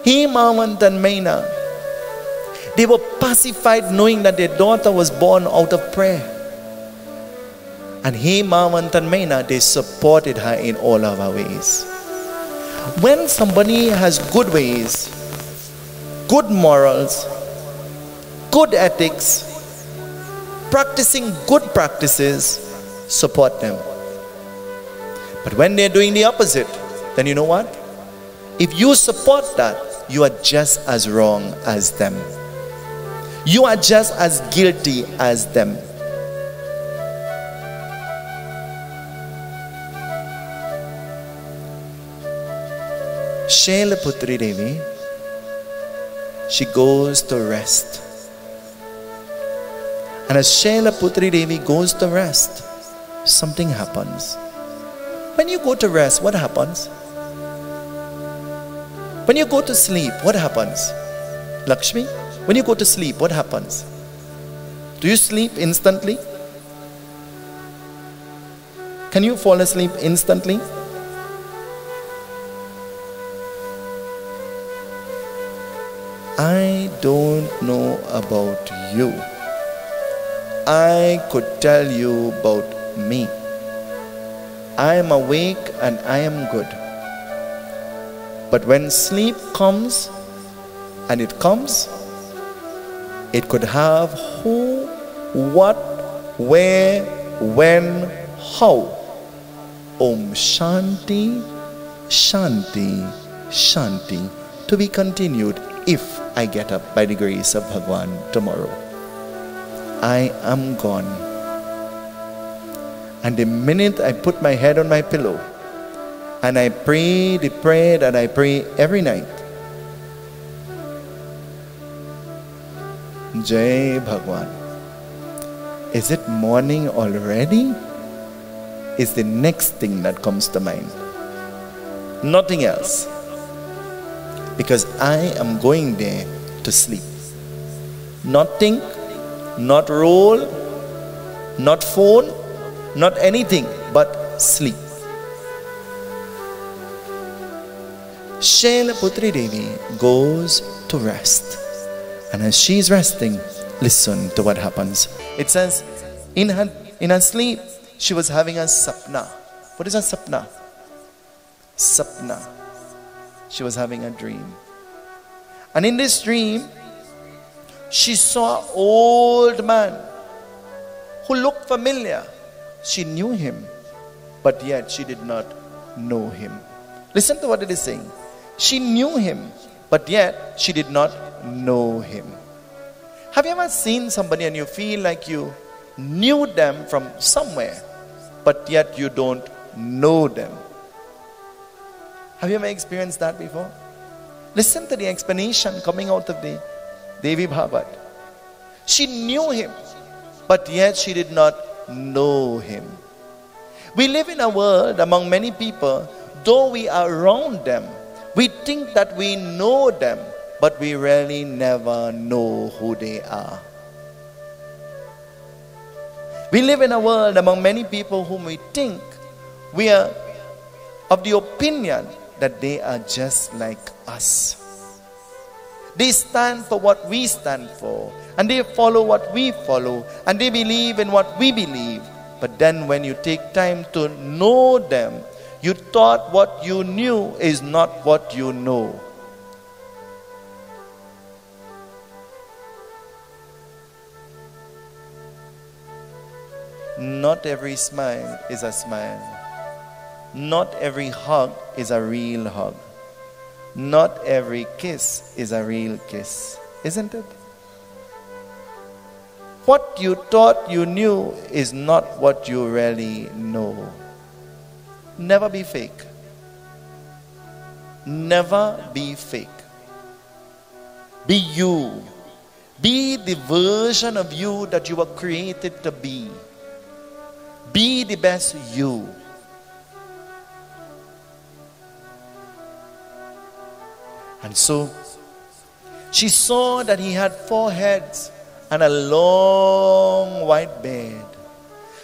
Hemawant and Maina, they were pacified knowing that their daughter was born out of prayer. And Hemawant and Maina, they supported her in all of her ways. When somebody has good ways, good morals, good ethics, practicing good practices, support them. But when they're doing the opposite, then you know what? If you support that, you are just as wrong as them. You are just as guilty as them. Shaila Putri Devi, she goes to rest. And as Shaila Putri Devi goes to rest, something happens. When you go to rest, what happens? When you go to sleep, what happens? Lakshmi, when you go to sleep, what happens? Do you sleep instantly? Can you fall asleep instantly? I don't know about you. I could tell you about me. I am awake and I am good. But when sleep comes, and it comes, it could have who, what, where, when, how. Om Shanti, Shanti, Shanti. To be continued if I get up by the grace of Bhagwan tomorrow. I am gone. And the minute I put my head on my pillow and I pray the prayer that I pray every night, Jai Bhagwan. Is it morning already? Is the next thing that comes to mind. Nothing else. Because I am going there to sleep. Not think, not roll, not phone, not anything but sleep. Shaila Putri Devi goes to rest. And as she's resting, listen to what happens. It says, in her sleep, she was having a sapna. What is a sapna? Sapna. She was having a dream. And in this dream, she saw an old man who looked familiar. She knew him, but yet she did not know him. Listen to what it is saying. She knew him, but yet she did not know him. Have you ever seen somebody and you feel like you knew them from somewhere, but yet you don't know them? Have you ever experienced that before? Listen to the explanation coming out of the Devi Bhagavad. She knew him, but yet she did not know him. We live in a world among many people, though we are around them, we think that we know them, but we really never know who they are. We live in a world among many people whom we think we are of the opinion that they are just like us. They stand for what we stand for, and they follow what we follow, and they believe in what we believe. But then when you take time to know them, you thought what you knew is not what you know. Not every smile is a smile. Not every hug is a real hug. Not every kiss is a real kiss. Isn't it? What you thought you knew is not what you really know. Never be fake. Never be fake. Be you. Be the version of you that you were created to be. Be the best you. And so, she saw that he had 4 heads and a long white beard.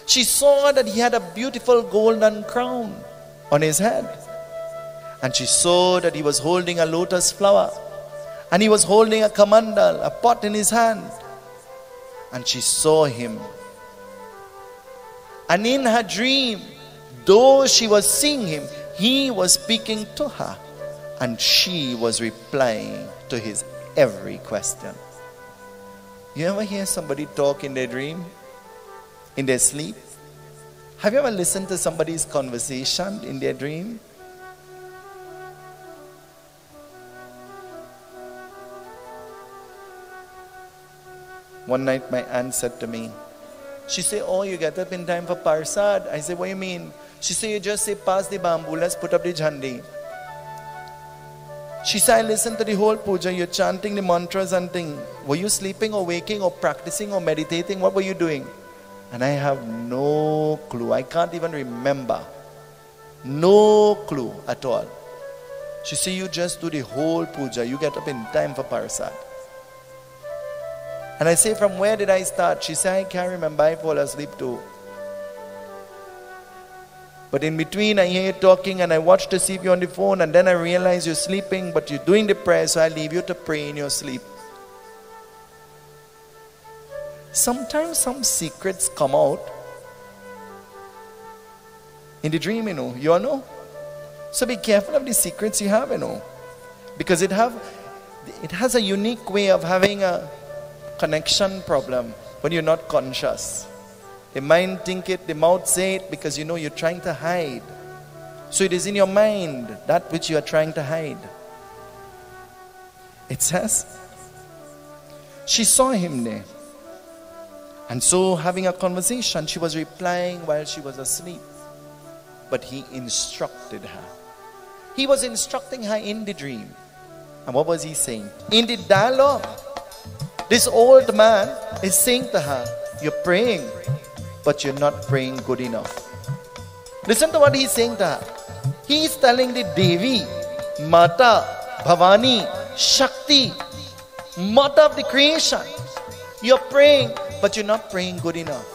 She saw that he had a beautiful golden crown on his head. And she saw that he was holding a lotus flower And he was holding a kamandal, a pot in his hand. And she saw him. And in her dream, though she was seeing him, he was speaking to her. And she was replying to his every question. You ever hear somebody talk in their dream? In their sleep? Have you ever listened to somebody's conversation in their dream? One night my aunt said to me, she said, oh, you get up in time for Parsad. I said, what do you mean? She said, you just say, pass the bamboo, let's put up the jhandi. She said, I listened to the whole puja, you're chanting the mantras and things. Were you sleeping or waking or practicing or meditating? What were you doing? And I have no clue. I can't even remember. No clue at all. She said, you just do the whole puja. You get up in time for Parsad. And I say, from where did I start? She said, I can't remember. I fall asleep too. But in between, I hear you talking and I watch to see if you're on the phone. And then I realize you're sleeping, but you're doing the prayer. So I leave you to pray in your sleep. Sometimes some secrets come out in the dream, you all know. So be careful of the secrets you have, because it has a unique way of having a connection problem when you're not conscious. The mind think it, the mouth say it, because you're trying to hide. So it is in your mind, that which you are trying to hide. It says, she saw him there. And so, having a conversation, she was replying while she was asleep. But he instructed her. He was instructing her in the dream. And what was he saying? In the dialogue, this old man is saying to her, you're praying, but you're not praying good enough. Listen to what he's saying to her. He is telling the Devi, Mata, Bhavani, Shakti, Mother of the creation, you're praying, but you're not praying good enough.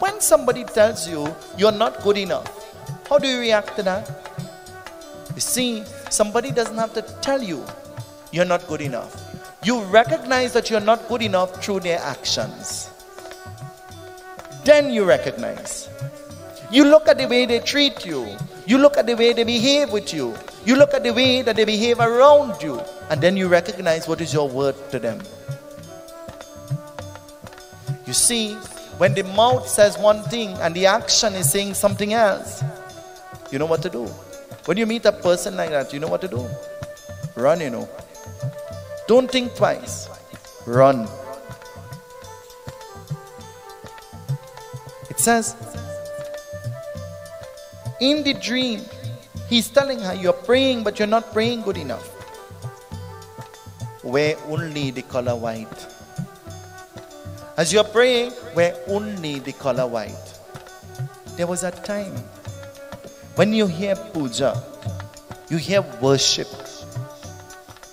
When somebody tells you you're not good enough, how do you react to that? You see, somebody doesn't have to tell you you're not good enough. You recognize that you're not good enough through their actions. Then you recognize. You look at the way they treat you. You look at the way they behave with you. You look at the way that they behave around you. And then you recognize what is your worth to them. You see, when the mouth says one thing and the action is saying something else, you know what to do. When you meet a person like that, you know what to do. Run, Don't think twice. Run. It says, in the dream, he's telling her, you're praying, but you're not praying good enough. Wear only the color white. As you're praying, wear only the color white. There was a time when you hear puja, you hear worship,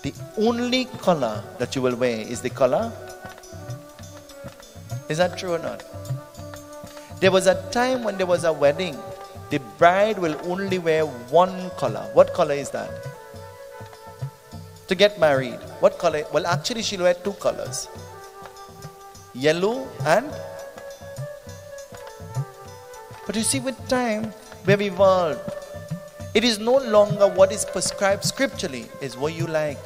the only color that you will wear is the color. Is that true or not? There was a time when there was a wedding, the bride will only wear one color. What color is that? To get married, what color? Well, actually she'll wear two colors. Yellow and... But you see, with time, we have evolved. It is no longer what is prescribed scripturally, it's what you like.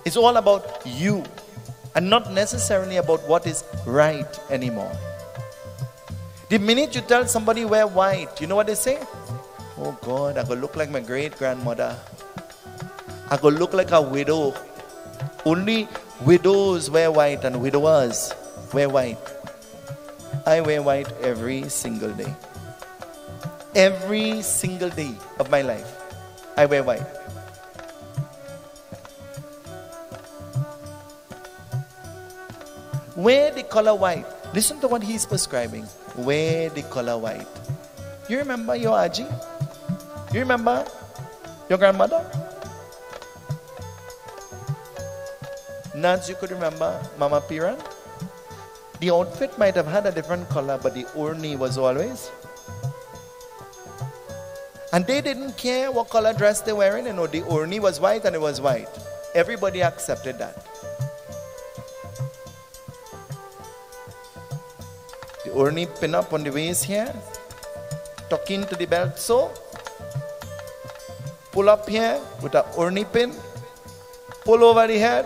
It's all about you and not necessarily about what is right anymore. The minute you tell somebody wear white, you know what they say? Oh God, I go look like my great-grandmother. I go look like a widow. Only widows wear white and widowers wear white. I wear white every single day. Every single day of my life, I wear white. Wear the color white. Listen to what he's prescribing. Wear the color white. You remember your Aji? You remember your grandmother? Nats, you could remember Mama Piran? The outfit might have had a different color, but the urni was always. And they didn't care what color dress they're wearing. You know, the orni was white and it was white. Everybody accepted that. The orni pin up on the waist here, tuck into the belt so, pull up here with a orni pin, pull over the head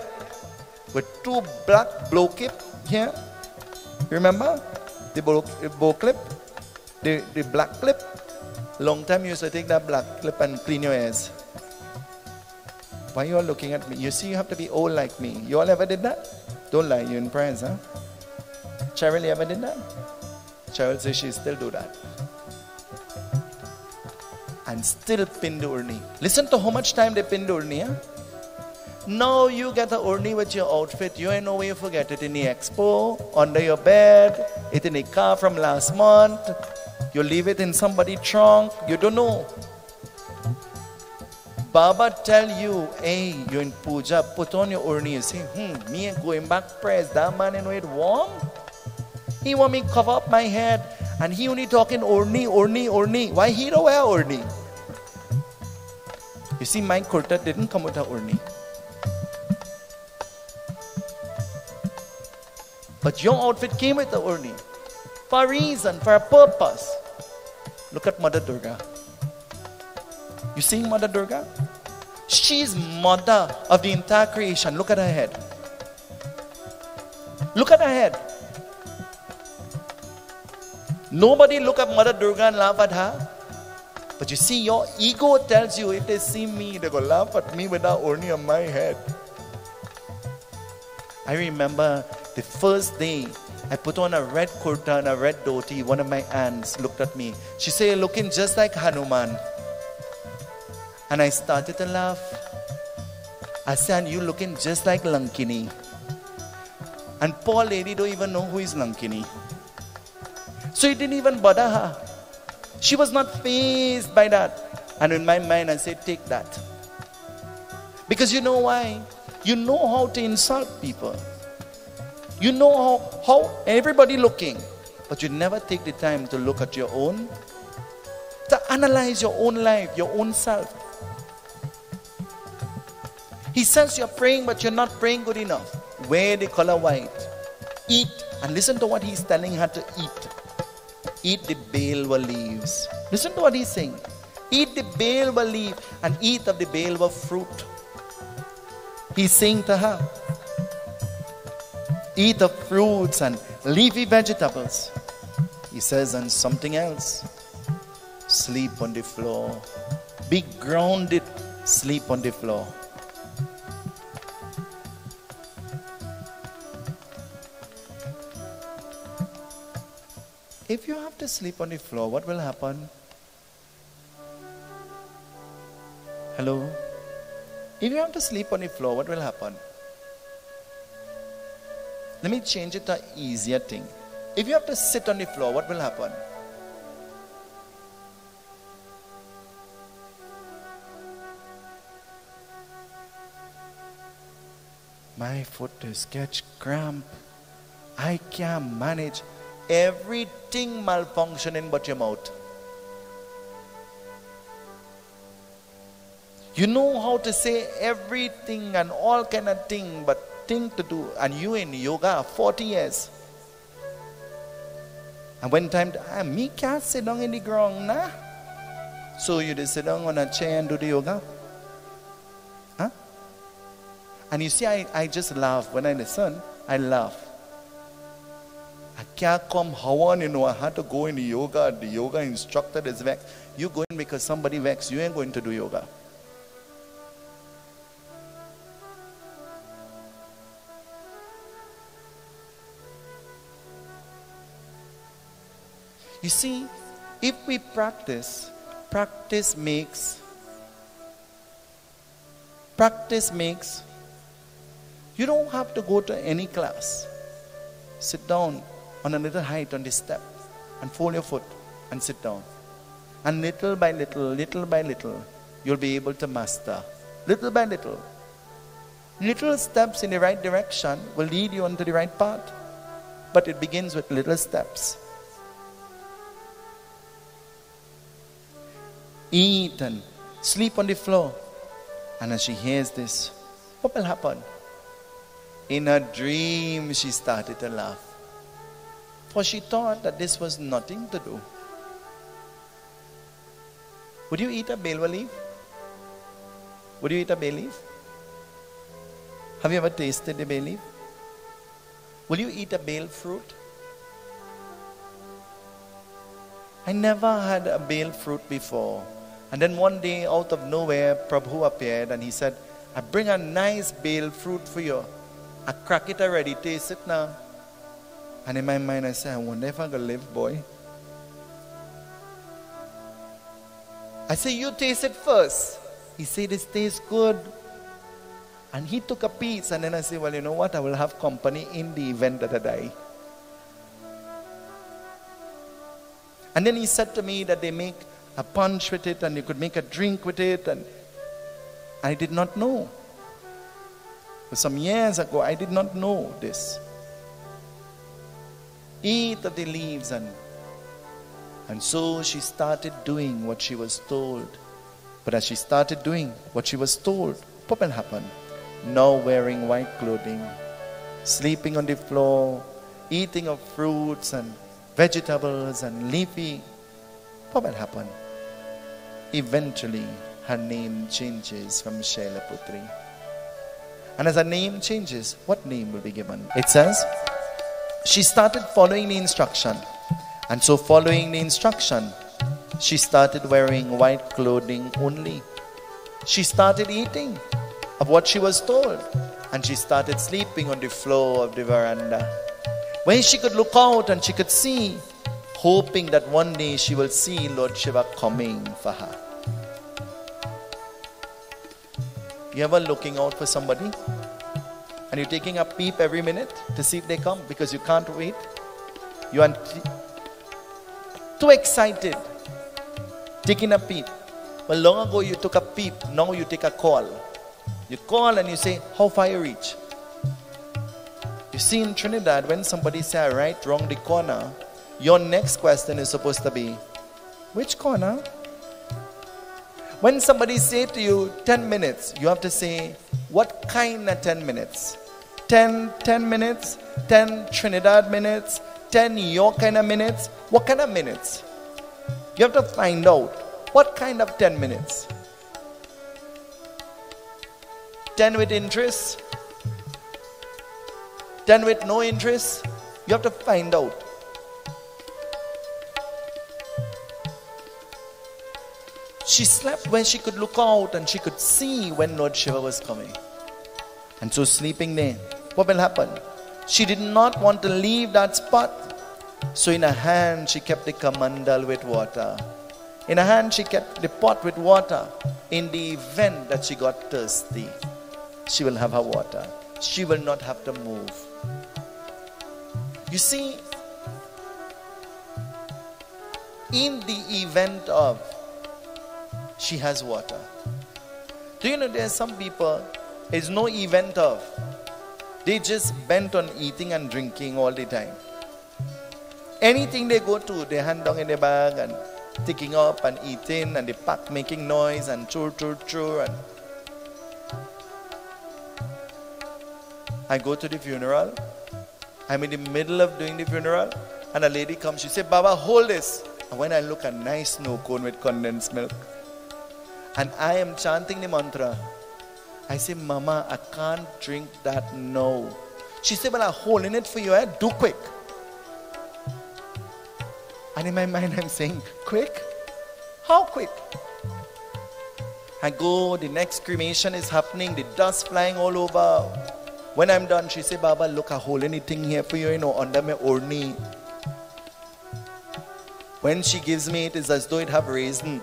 with two black blow clip here. Remember the bow clip, the black clip? Long time you used to take that black clip and clean your ears. Why you all looking at me? You see, you have to be old like me. You all ever did that? Don't lie, you in prayers, huh? Cheryl, you ever did that? Cheryl says she still do that. And still pin the urni. Listen to how much time they pin the urni, huh? Now you get the urni with your outfit. You ain't no way you forget it in the expo, under your bed, it in the car from last month. You leave it in somebody's trunk. You don't know. Baba tell you, hey, you're in puja, put on your urni. You say, me ain't going back press. That man ain't it warm. He want me cover up my head. And he only talking urni, urni, urni. Why he don't wear urni? You see, my kurta didn't come with a urni. But your outfit came with the urni. For a reason, for a purpose. Look at Mother Durga. You see Mother Durga? She's mother of the entire creation. Look at her head. Look at her head. Nobody look at Mother Durga and laugh at her. But you see, your ego tells you if they see me, they're going to laugh at me with that orni on my head. I remember the first day I put on a red kurta and a red dhoti. One of my aunts looked at me. She said, you're looking just like Hanuman. And I started to laugh. I said, you looking just like Lankini. And poor lady don't even know who is Lankini. So it didn't even bother her. She was not fazed by that. And in my mind I said, take that. Because you know why? You know how to insult people. You know how everybody looking, but you never take the time to look at your own, to analyze your own life, your own self. He says you're praying, but you're not praying good enough. Wear the color white. Eat, and listen to what he's telling her to eat. Eat the bailwa leaves. Listen to what he's saying. Eat the bailwa leaf and eat of the bailwa fruit. He's saying to her, eat of fruits and leafy vegetables. He says, and something else. Sleep on the floor. Be grounded. Sleep on the floor. If you have to sleep on the floor, what will happen? Hello? If you have to sleep on the floor, what will happen? Let me change it to an easier thing. If you have to sit on the floor, what will happen? My foot is catch cramp. I can't manage. Everything malfunctioning but your mouth. You know how to say everything and all kind of thing, but thing to do, and you in yoga 40 years. And when time to, me can't sit down in the ground, nah. So you just sit down on a chair and do the yoga? Huh? And you see, I just laugh. When I listen, I laugh. I can't come how on, I had to go in the yoga instructor is vexed. You going because somebody vexed, you ain't going to do yoga. You see, if we practice makes, you don't have to go to any class. Sit down on a little height on this step and fold your foot and sit down. And little by little, you'll be able to master. Little by little. Little steps in the right direction will lead you onto the right path. But it begins with little steps. eat and sleep on the floor. And as she hears this, what will happen? In her dream, she started to laugh. For she thought that this was nothing to do. Would you eat a bay leaf? Would you eat a bay leaf? Have you ever tasted the bay leaf? Will you eat a bale fruit? I never had a bale fruit before. And then one day, out of nowhere, Prabhu appeared and he said, I bring a nice bale fruit for you. I crack it already, taste it now. And in my mind, I said, I wonder if I'm going to live, boy. I said, you taste it first. He said, this tastes good. And he took a piece, and then I said, well, you know what? I will have company in the event that I die. And then he said to me that they make a punch with it, and you could make a drink with it, and I did not know. Some years ago, I did not know this. Eat of the leaves, and so she started doing what she was told. But as she started doing what she was told, what will happen? Now wearing white clothing, sleeping on the floor, eating of fruits and vegetables and leafy, what will happen? Eventually, her name changes from Shailaputri. And as her name changes, what name will be given? It says, she started following the instruction. And so following the instruction, she started wearing white clothing only. She started eating of what she was told. And she started sleeping on the floor of the veranda. When she could look out and she could see, hoping that one day she will see Lord Shiva coming for her. You ever looking out for somebody? And you're taking a peep every minute to see if they come because you can't wait? You are too excited, taking a peep. Well, long ago you took a peep, now you take a call. You call and you say, how far you reach? You see in Trinidad, when somebody say right round the corner, your next question is supposed to be, which corner? When somebody say to you 10 minutes, you have to say, what kind of 10 minutes? 10 minutes, 10 Trinidad minutes, 10 your kind of minutes. What kind of minutes? You have to find out what kind of 10 minutes. 10 with interest, 10 with no interest. You have to find out. She slept when she could look out and she could see when Lord Shiva was coming. And so sleeping there, what will happen? She did not want to leave that spot. So in her hand she kept the kamandal with water. In her hand she kept the pot with water. In the event that she got thirsty, she will have her water. She will not have to move. You see, in the event of she has water. Do you know there are some people, it's no event of. They just bent on eating and drinking all the time. Anything they go to, they hand down in the bag and taking up and eating and the pack making noise and chur. And I go to the funeral. I'm in the middle of doing the funeral and a lady comes. She said, Baba, hold this. And when I look, a nice snow cone with condensed milk. And I am chanting the mantra. I say, Mama, I can't drink that now. She said, well, I'm holding it for you. Do quick. And in my mind, I'm saying, quick? How quick? I go, the next cremation is happening, the dust flying all over. When I'm done, she said, Baba, look, I'm holding anything here for you, under my orni. When she gives me, it is as though it have risen.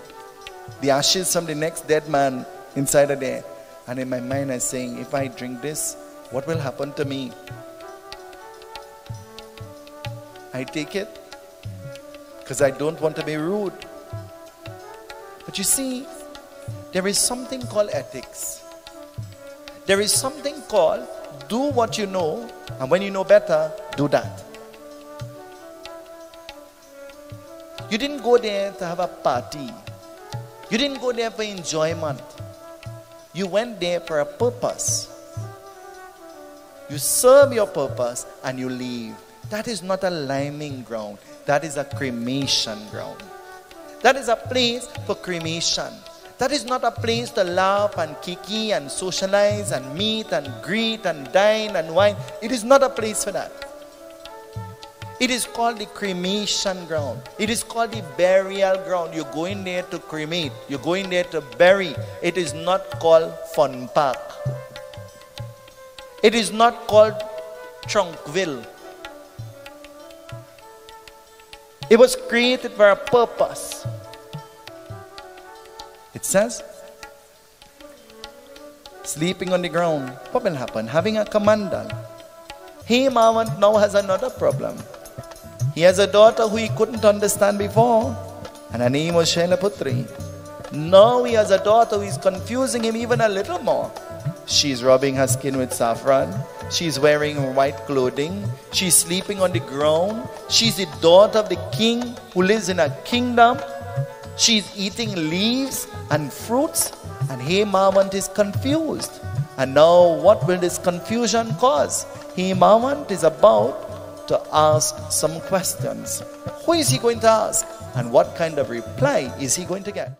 The ashes from the next dead man inside of there. And in my mind I'm saying, if I drink this, what will happen to me? I take it because I don't want to be rude. But you see, there is something called ethics. There is something called do what you know, and when you know better, do that. You didn't go there to have a party. You didn't go there for enjoyment. You went there for a purpose. You serve your purpose and you leave. That is not a liming ground. That is a cremation ground. That is a place for cremation. That is not a place to laugh and kiki and socialize and meet and greet and dine and wine. It is not a place for that. It is called the cremation ground. It is called the burial ground. You're going there to cremate. You're going there to bury. It is not called fun park. It is not called Trunkville. It was created for a purpose. It says, sleeping on the ground. What will happen? Having a commandant. Hermit now has another problem. He has a daughter who he couldn't understand before, and her name was Shailaputri. Now he has a daughter who is confusing him even a little more. She's rubbing her skin with saffron. She's wearing white clothing. She's sleeping on the ground. She's the daughter of the king who lives in a kingdom. She's eating leaves and fruits, and Hermit is confused. And now what will this confusion cause? Hermit is about to ask some questions. Who is he going to ask? And what kind of reply is he going to get?